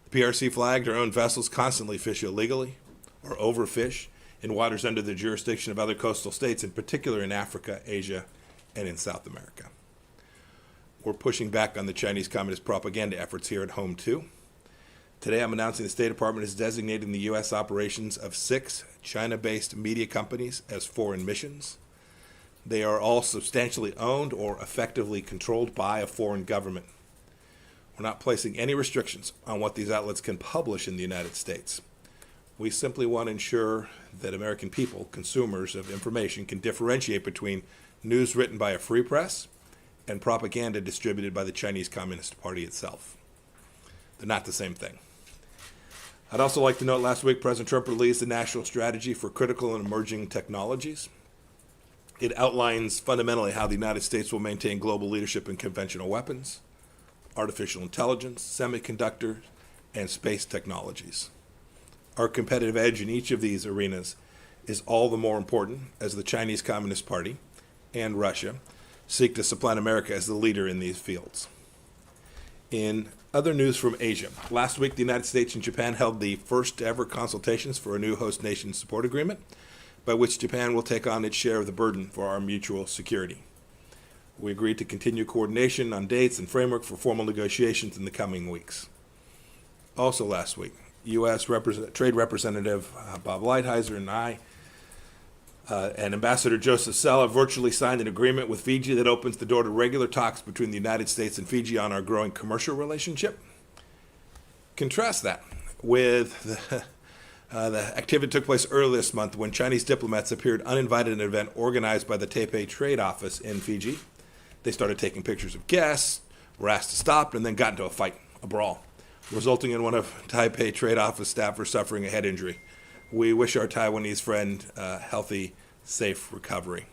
The PRC flagged our own vessels constantly fish illegally or overfish in waters under the jurisdiction of other coastal states, in particular in Africa, Asia, and in South America. We're pushing back on the Chinese Communist propaganda efforts here at home, too. Today, I'm announcing the State Department is designating the U.S. operations of 6 China-based media companies as foreign missions. They are all substantially owned or effectively controlled by a foreign government. We're not placing any restrictions on what these outlets can publish in the United States. We simply want to ensure that American people, consumers of information, can differentiate between news written by a free press and propaganda distributed by the Chinese Communist Party itself. They're not the same thing. I'd also like to note last week President Trump released the National Strategy for Critical and Emerging Technologies. It outlines fundamentally how the United States will maintain global leadership in conventional weapons, artificial intelligence, semiconductors, and space technologies. Our competitive edge in each of these arenas is all the more important as the Chinese Communist Party and Russia seek to supplant America as the leader in these fields. In other news from Asia, last week the United States and Japan held the first ever consultations for a new host nation support agreement by which Japan will take on its share of the burden for our mutual security. We agreed to continue coordination on dates and framework for formal negotiations in the coming weeks. Also last week, U.S. Trade Representative Bob Lighthizer and I and Ambassador Joseph Sella virtually signed an agreement with Fiji that opens the door to regular talks between the United States and Fiji on our growing commercial relationship. Contrast that with the activity that took place earlier this month when Chinese diplomats appeared uninvited at an event organized by the Taipei Trade Office in Fiji. They started taking pictures of guests, were asked to stop, and then got into a fight, a brawl, resulting in one of Taipei Trade Office staffers suffering a head injury. We wish our Taiwanese friend a healthy, safe recovery.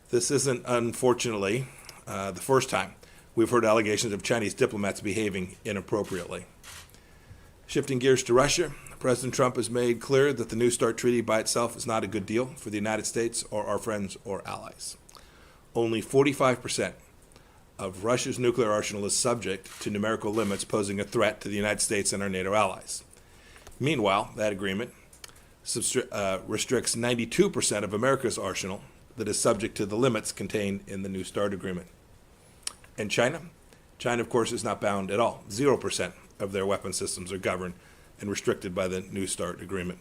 This isn't, unfortunately, the first time we've heard allegations of Chinese diplomats behaving inappropriately. Shifting gears to Russia, President Trump has made clear that the New START treaty by itself is not a good deal for the United States or our friends or allies. Only 45% of Russia's nuclear arsenal is subject to numerical limits posing a threat to the United States and our NATO allies. Meanwhile, that agreement restricts 92% of America's arsenal that is subject to the limits contained in the New START agreement. And China, of course, is not bound at all. 0% of their weapon systems are governed and restricted by the New START agreement.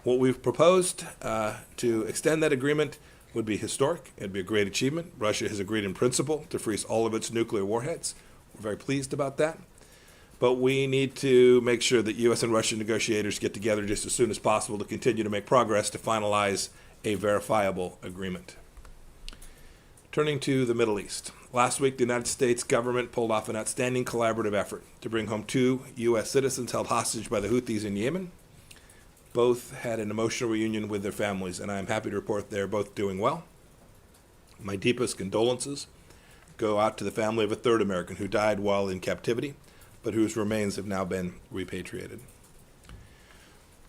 What we've proposed to extend that agreement would be historic. It'd be a great achievement. Russia has agreed in principle to freeze all of its nuclear warheads. We're very pleased about that. But we need to make sure that U.S. and Russian negotiators get together just as soon as possible to continue to make progress to finalize a verifiable agreement. Turning to the Middle East. Last week, the United States government pulled off an outstanding collaborative effort to bring home 2 U.S. citizens held hostage by the Houthis in Yemen. Both had an emotional reunion with their families, and I am happy to report they're both doing well. My deepest condolences go out to the family of a 3rd American who died while in captivity, but whose remains have now been repatriated.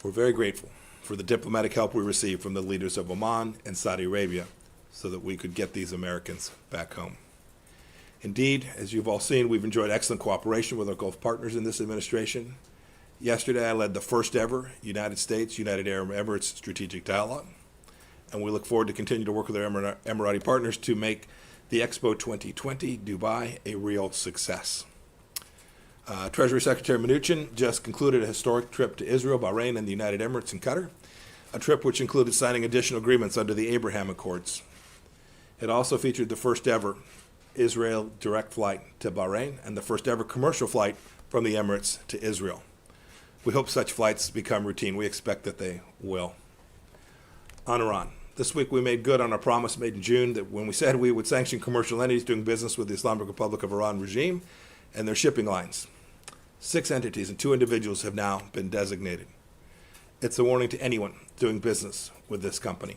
We're very grateful for the diplomatic help we received from the leaders of Oman and Saudi Arabia so that we could get these Americans back home. Indeed, as you've all seen, we've enjoyed excellent cooperation with our Gulf partners in this administration. Yesterday, I led the first ever United States-United Arab Emirates strategic dialogue, and we look forward to continue to work with our Emirati partners to make the Expo 2020 Dubai a real success. Treasury Secretary Mnuchin just concluded a historic trip to Israel, Bahrain, and the United Emirates and Qatar, a trip which included signing additional agreements under the Abraham Accords. It also featured the first ever Israel direct flight to Bahrain and the first ever commercial flight from the Emirates to Israel. We hope such flights become routine. We expect that they will. On Iran. This week we made good on our promise made in June that when we said we would sanction commercial entities doing business with the Islamic Republic of Iran regime and their shipping lines. 6 entities and 2 individuals have now been designated. It's a warning to anyone doing business with this company.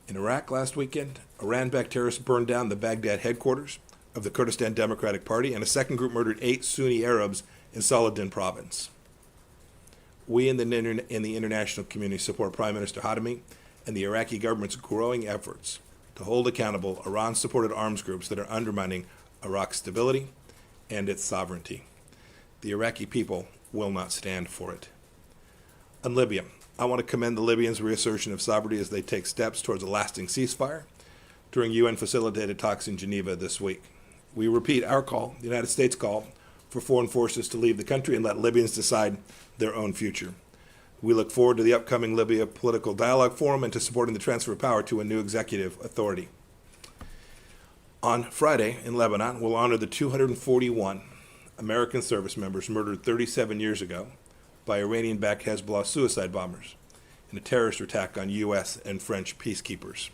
In Iraq last weekend, Iran-backed terrorists burned down the Baghdad headquarters of the Kurdistan Democratic Party, and a second group murdered 8 Sunni Arabs in Saladin province. We in the international community support Prime Minister Khatami and the Iraqi government's growing efforts to hold accountable Iran-supported arms groups that are undermining Iraq's stability and its sovereignty. The Iraqi people will not stand for it. On Libya, I want to commend the Libyans' reassertion of sovereignty as they take steps towards a lasting ceasefire during UN-facilitated talks in Geneva this week. We repeat our call, the United States call, for foreign forces to leave the country and let Libyans decide their own future. We look forward to the upcoming Libya Political Dialogue Forum and to supporting the transfer of power to a new executive authority. On Friday in Lebanon, we'll honor the 241 American service members murdered 37 years ago by Iranian-backed Hezbollah suicide bombers in a terrorist attack on U.S. and French peacekeepers.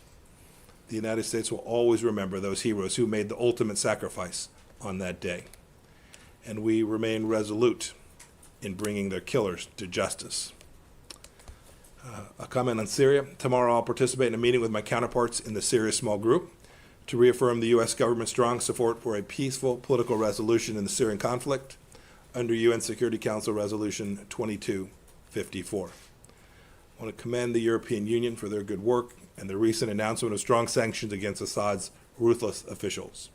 The United States will always remember those heroes who made the ultimate sacrifice on that day. And we remain resolute in bringing their killers to justice. A comment on Syria. Tomorrow I'll participate in a meeting with my counterparts in the Syria Small Group to reaffirm the U.S. government's strong support for a peaceful political resolution in the Syrian conflict under UN Security Council Resolution 2254. I want to commend the European Union for their good work and the recent announcement of strong sanctions against Assad's ruthless officials.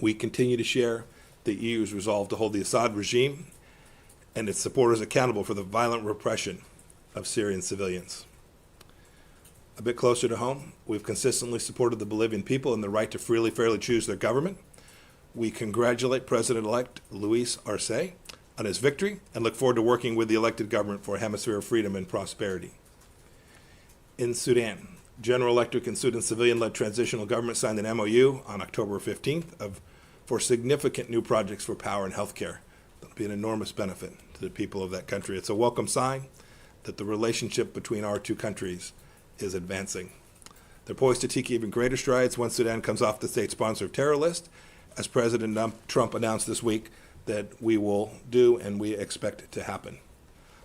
We continue to share the EU's resolve to hold the Assad regime and its supporters accountable for the violent repression of Syrian civilians. A bit closer to home, we've consistently supported the Bolivian people in the right to freely, fairly choose their government. We congratulate President-elect Luis Arce on his victory and look forward to working with the elected government for a hemisphere of freedom and prosperity. In Sudan, General Electric and Sudan's civilian-led transitional government signed an MOU on October 15th for significant new projects for power and healthcare. That'll be an enormous benefit to the people of that country. It's a welcome sign that the relationship between our two countries is advancing. They're poised to take even greater strides once Sudan comes off the state-sponsored terror list, as President Trump announced this week that we will do and we expect it to happen.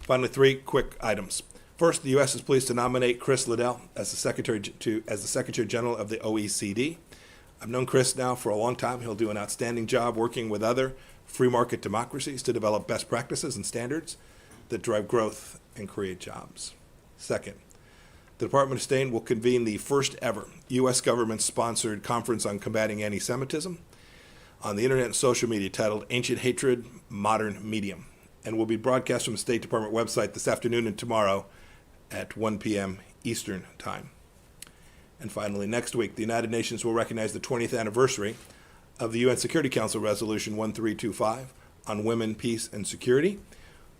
Finally, three quick items. First, the U.S. is pleased to nominate Chris Liddell as the Secretary General of the OECD. I've known Chris now for a long time. He'll do an outstanding job working with other free market democracies to develop best practices and standards that drive growth and create jobs. Second, the Department of State will convene the first ever U.S. government-sponsored conference on combating anti-Semitism on the internet and social media titled Ancient Hatred, Modern Medium, and will be broadcast from the State Department website this afternoon and tomorrow at 1 p.m. Eastern Time. And finally, next week, the United Nations will recognize the 20th anniversary of the UN Security Council Resolution 1325 on women, peace, and security.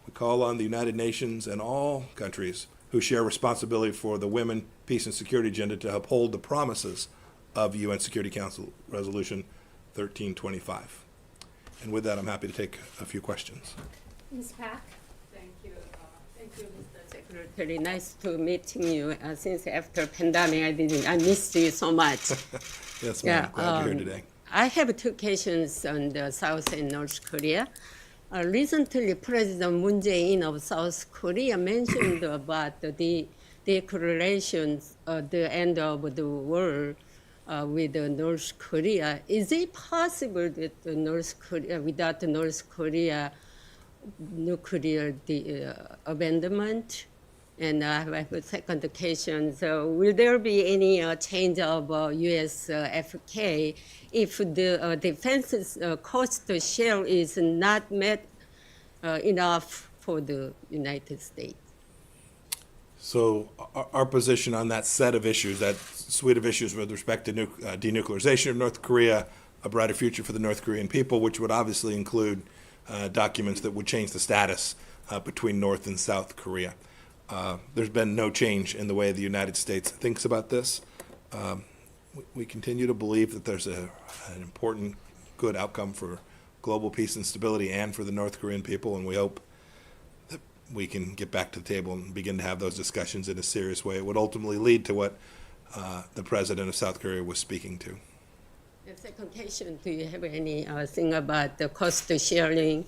We call on the United Nations and all countries who share responsibility for the women, peace, and security agenda to uphold the promises of UN Security Council Resolution 1325. And with that, I'm happy to take a few questions. Ms. Pack? Thank you, Mr. Secretary. Nice to meeting you. Since after pandemic, I missed you so much. Yes, ma'am. Glad you're here today. I have two questions on the South and North Korea. Recently, President Moon Jae-in of South Korea mentioned about the declaration of the end of the war with North Korea. Is it possible that North Korea, without North Korea nuclear abandonment? And I have a second question. So will there be any change of U.S. FK if the defense cost share is not met enough for the United States? So our position on that set of issues, that suite of issues with respect to denuclearization of North Korea, a brighter future for the North Korean people, which would obviously include documents that would change the status between North and South Korea. There's been no change in the way the United States thinks about this. We continue to believe that there's an important, good outcome for global peace and stability and for the North Korean people, and we hope that we can get back to the table and begin to have those discussions in a serious way. It would ultimately lead to what the president of South Korea was speaking to. The second question, do you have any thing about the cost sharing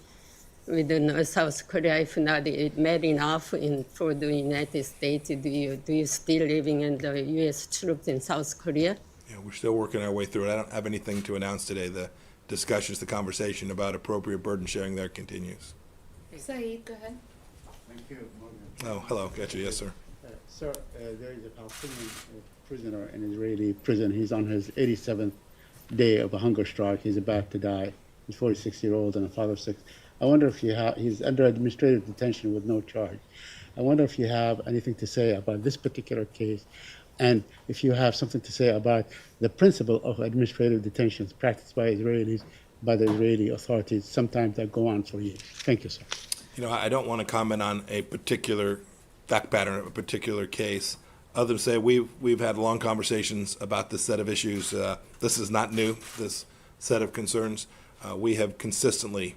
with South Korea? If not, it made enough for the United States. Do you still living in the U.S. troops in South Korea? Yeah, we're still working our way through it. I don't have anything to announce today. The discussions, the conversation about appropriate burden sharing there continues. Saeed, go ahead. Thank you, Morgan. Oh, hello. Gotcha. Yes, sir. Sir, there is a Palestinian prisoner in Israeli prison. He's on his 87th day of a hunger strike. He's about to die. He's 46-year-old and a father of 6. I wonder if he's under administrative detention with no charge. I wonder if you have anything to say about this particular case, and if you have something to say about the principle of administrative detentions practiced by Israelis, by the Israeli authorities, sometimes that go on for years. Thank you, sir. You know, I don't want to comment on a particular fact pattern of a particular case, other than say we've had long conversations about this set of issues. This is not new, this set of concerns. We have consistently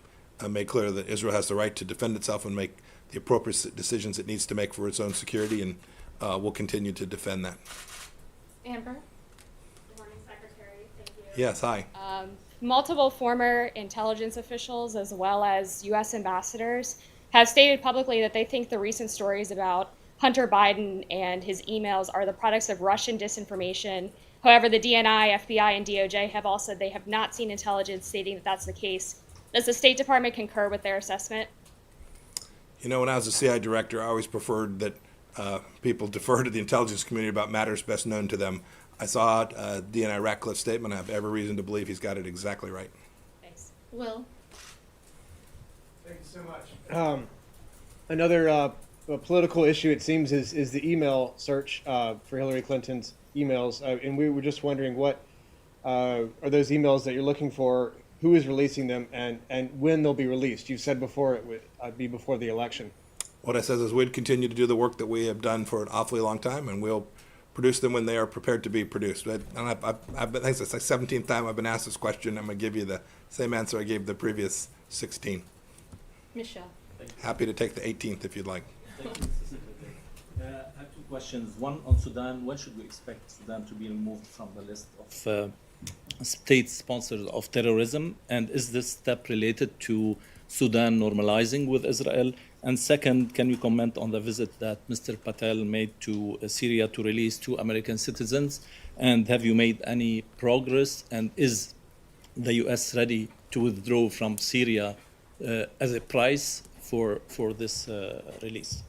made clear that Israel has the right to defend itself and make the appropriate decisions it needs to make for its own security, and we'll continue to defend that. Amber? Good morning, Secretary. Thank you. Yes, hi. Multiple former intelligence officials, as well as U.S. ambassadors, have stated publicly that they think the recent stories about Hunter Biden and his emails are the products of Russian disinformation. However, the DNI, FBI, and DOJ have all said they have not seen intelligence stating that that's the case. Does the State Department concur with their assessment? You know, when I was a CI director, I always preferred that people defer to the intelligence community about matters best known to them. I saw DNI Ratcliffe's statement. I have every reason to believe he's got it exactly right. Thanks. Will? Thank you so much. Another political issue, it seems, is the email search for Hillary Clinton's emails. And we were just wondering what are those emails that you're looking for, who is releasing them, and when they'll be released. You said before it would be before the election. What I said is we'd continue to do the work that we have done for an awfully long time, and we'll produce them when they are prepared to be produced. But, and I think it's the 17th time I've been asked this question. I'm going to give you the same answer I gave the previous 16. Michelle? Happy to take the 18th if you'd like. Thank you, Mr. Secretary. I have two questions. One on Sudan. When should we expect Sudan to be removed from the list of state sponsors of terrorism? And is this step related to Sudan normalizing with Israel? And second, can you comment on the visit that Mr. Patel made to Syria to release 2 American citizens? And have you made any progress? And is the U.S. ready to withdraw from Syria as a price for this release?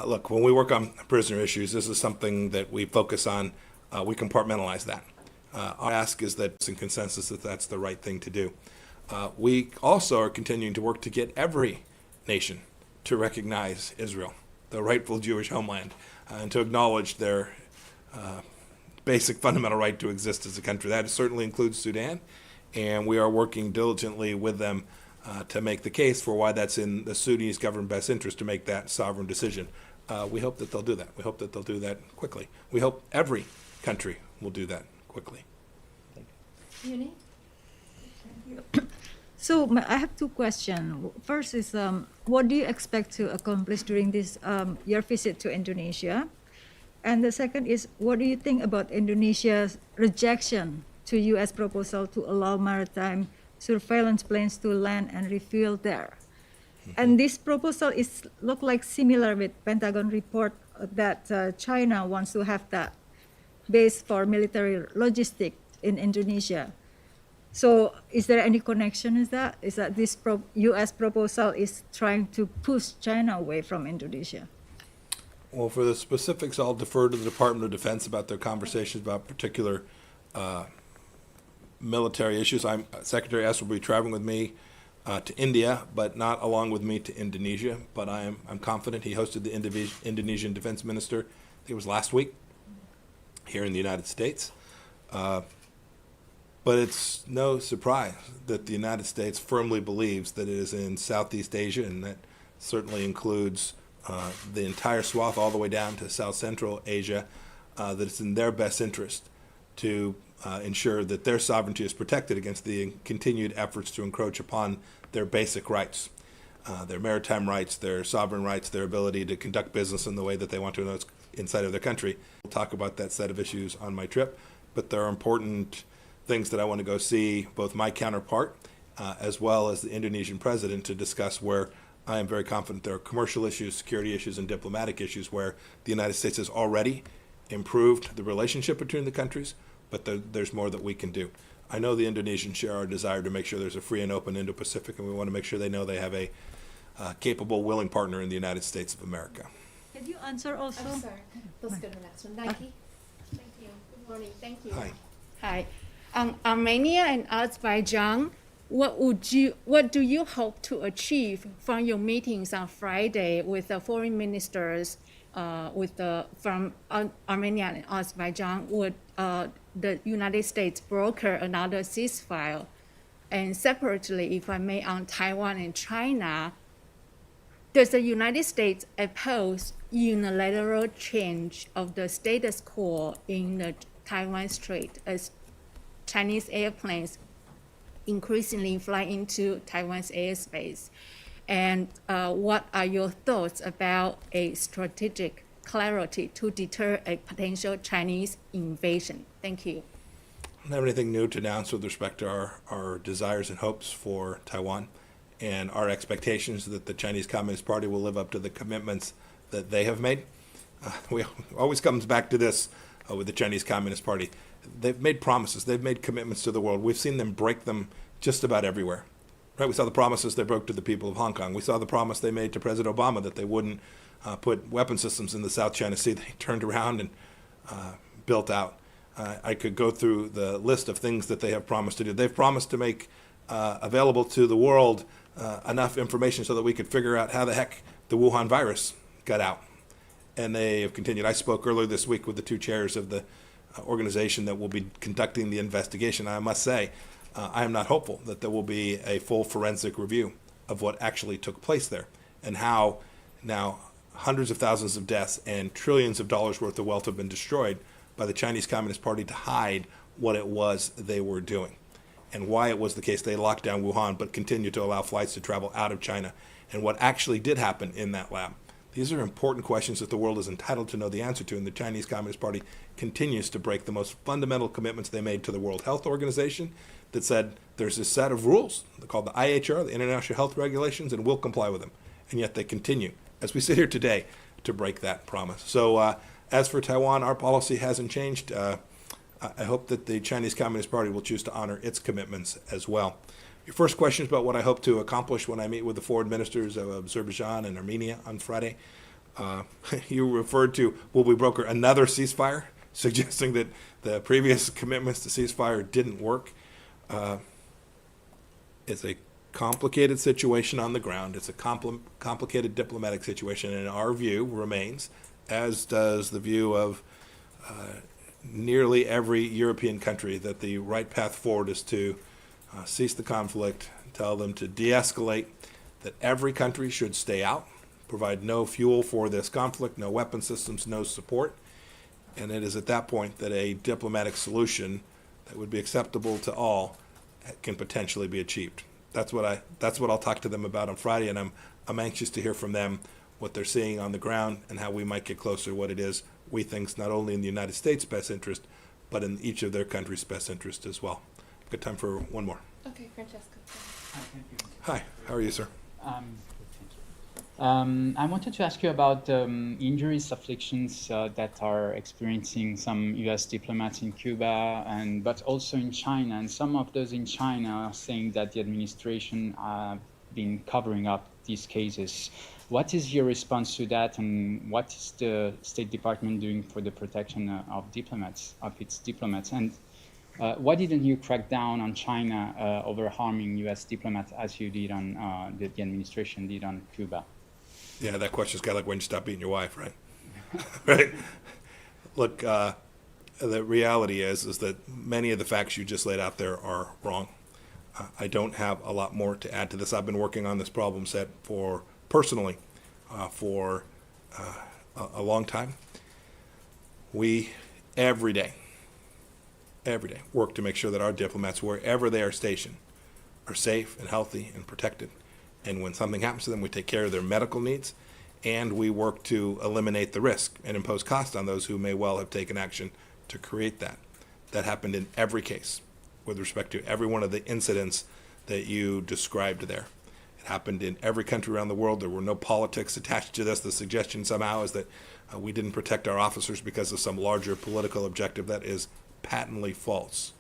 Look, when we work on prisoner issues, this is something that we focus on. We compartmentalize that. Our ask is that it's in consensus that that's the right thing to do. We also are continuing to work to get every nation to recognize Israel, the rightful Jewish homeland, and to acknowledge their basic fundamental right to exist as a country. That certainly includes Sudan, and we are working diligently with them to make the case for why that's in the Sudanese government best interest to make that sovereign decision. We hope that they'll do that. We hope that they'll do that quickly. We hope every country will do that quickly. Uni? So I have 2 questions. First is, what do you expect to accomplish during this your visit to Indonesia? And the second is, what do you think about Indonesia's rejection to U.S. proposal to allow maritime surveillance planes to land and refuel there? And this proposal is look like similar with Pentagon report that China wants to have that base for military logistics in Indonesia. So is there any connection? Is that this U.S. proposal is trying to push China away from Indonesia? Well, for the specifics, I'll defer to the Department of Defense about their conversations about particular military issues. Secretary S will be traveling with me to India, but not along with me to Indonesia. But I'm confident. He hosted the Indonesian Defense Minister, I think it was last week, here in the United States. But it's no surprise that the United States firmly believes that it is in Southeast Asia, and that certainly includes the entire swath all the way down to South Central Asia, that it's in their best interest to ensure that their sovereignty is protected against the continued efforts to encroach upon their basic rights, their maritime rights, their sovereign rights, their ability to conduct business in the way that they want to know inside of their country. We'll talk about that set of issues on my trip, but there are important things that I want to go see both my counterpart as well as the Indonesian president to discuss, where I am very confident there are commercial issues, security issues, and diplomatic issues where the United States has already improved the relationship between the countries, but there's more that we can do. I know the Indonesians share our desire to make sure there's a free and open Indo-Pacific, and we want to make sure they know they have a capable, willing partner in the United States of America. Can you answer also? I'm sorry. Let's go to the next one. Nike? Thank you. Good morning. Thank you. Hi. Hi. Armenia and Azerbaijan what do you hope to achieve from your meetings on Friday with the foreign ministers from Armenia and Azerbaijan? Would the United States broker another ceasefire? And separately, if I may, on Taiwan and China, does the United States oppose unilateral change of the status quo in the Taiwan Strait as Chinese airplanes increasingly fly into Taiwan's airspace? And what are your thoughts about a strategic clarity to deter a potential Chinese invasion? Thank you. I don't have anything new to announce with respect to our desires and hopes for Taiwan and our expectations that the Chinese Communist Party will live up to the commitments that they have made. We always comes back to this with the Chinese Communist Party. They've made promises. They've made commitments to the world. We've seen them break them just about everywhere. Right? We saw the promises they broke to the people of Hong Kong. We saw the promise they made to President Obama that they wouldn't put weapon systems in the South China Sea. They turned around and built out. I could go through the list of things that they have promised to do. They've promised to make available to the world enough information so that we could figure out how the heck the Wuhan virus got out. And they have continued. I spoke earlier this week with the two chairs of the organization that will be conducting the investigation. I must say, I am not hopeful that there will be a full forensic review of what actually took place there and how now hundreds of thousands of deaths and trillions of dollars worth of wealth have been destroyed by the Chinese Communist Party to hide what it was they were doing and why it was the case they locked down Wuhan but continued to allow flights to travel out of China and what actually did happen in that lab. These are important questions that the world is entitled to know the answer to, and the Chinese Communist Party continues to break the most fundamental commitments they made to the World Health Organization that said there's a set of rules called the IHR, the International Health Regulations, and we'll comply with them. And yet they continue, as we sit here today, to break that promise. So as for Taiwan, our policy hasn't changed. I hope that the Chinese Communist Party will choose to honor its commitments as well. Your first question is about what I hope to accomplish when I meet with the foreign ministers of Azerbaijan and Armenia on Friday. You referred to, will we broker another ceasefire, suggesting that the previous commitments to ceasefire didn't work. It's a complicated situation on the ground. It's a complicated diplomatic situation, and our view remains, as does the view of nearly every European country, that the right path forward is to cease the conflict, tell them to de-escalate, that every country should stay out, provide no fuel for this conflict, no weapon systems, no support. And it is at that point that a diplomatic solution that would be acceptable to all can potentially be achieved. That's what I'll talk to them about on Friday, and I'm anxious to hear from them what they're seeing on the ground and how we might get closer to what it is we think is not only in the United States' best interest, but in each of their countries' best interest as well. Good time for one more. Okay, Francesca. Hi, thank you. Hi, how are you, sir? I wanted to ask you about injuries, afflictions that are experiencing some U.S. diplomats in Cuba, but also in China. And some of those in China are saying that the administration have been covering up these cases. What is your response to that, and what is the State Department doing for the protection of its diplomats? And why didn't you crack down on China over harming U.S. diplomats as you did on the administration did on Cuba? Yeah, that question's kind of like when you stop beating your wife, right? Right. Look, the reality is that many of the facts you just laid out there are wrong. I don't have a lot more to add to this. I've been working on this problem set personally for a long time. We every day work to make sure that our diplomats, wherever they are stationed, are safe and healthy and protected. And when something happens to them, we take care of their medical needs, and we work to eliminate the risk and impose cost on those who may well have taken action to create that. That happened in every case with respect to every one of the incidents that you described there. It happened in every country around the world. There were no politics attached to this. The suggestion somehow is that we didn't protect our officers because of some larger political objective. That is patently false.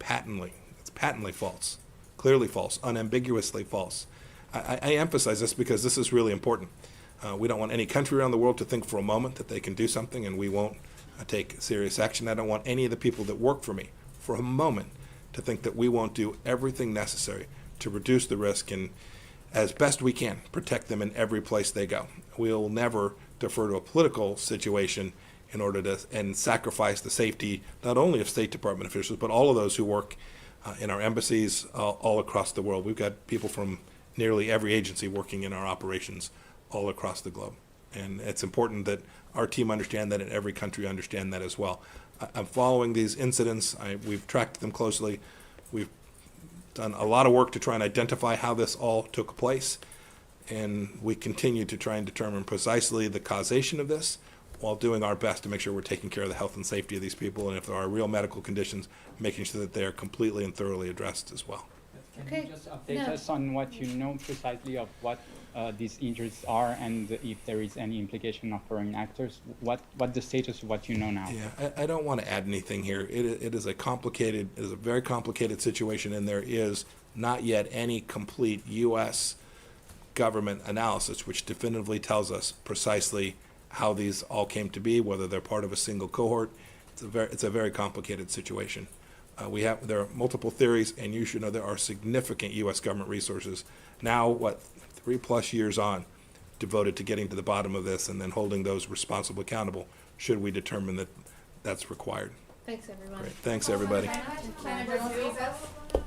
It's patently false. Clearly false. Unambiguously false. I emphasize this because this is really important. We don't want any country around the world to think for a moment that they can do something and we won't take serious action. I don't want any of the people that work for me for a moment to think that we won't do everything necessary to reduce the risk and, as best we can, protect them in every place they go. We'll never defer to a political situation in order to and sacrifice the safety not only of State Department officials but all of those who work in our embassies all across the world. We've got people from nearly every agency working in our operations all across the globe, and it's important that our team understand that and every country understand that as well. I'm following these incidents. We've tracked them closely. We've done a lot of work to try and identify how this all took place, and we continue to try and determine precisely the causation of this while doing our best to make sure we're taking care of the health and safety of these people, and if there are real medical conditions, making sure that they are completely and thoroughly addressed as well. Can Okay. you just update No. us on what you know precisely of what these injuries are and if there is any implication of foreign actors? What the status of what you know now? Yeah, I don't want to add anything here. It is a very complicated situation, and there is not yet any complete U.S. government analysis which definitively tells us precisely how these all came to be, whether they're part of a single cohort. It's a very complicated situation. There are multiple theories, and you should know there are significant U.S. government resources now, 3+ years on, devoted to getting to the bottom of this and then holding those responsible accountable should we determine that that's required. Thanks, everyone. Great. Thanks, everybody. Senator Ruiz.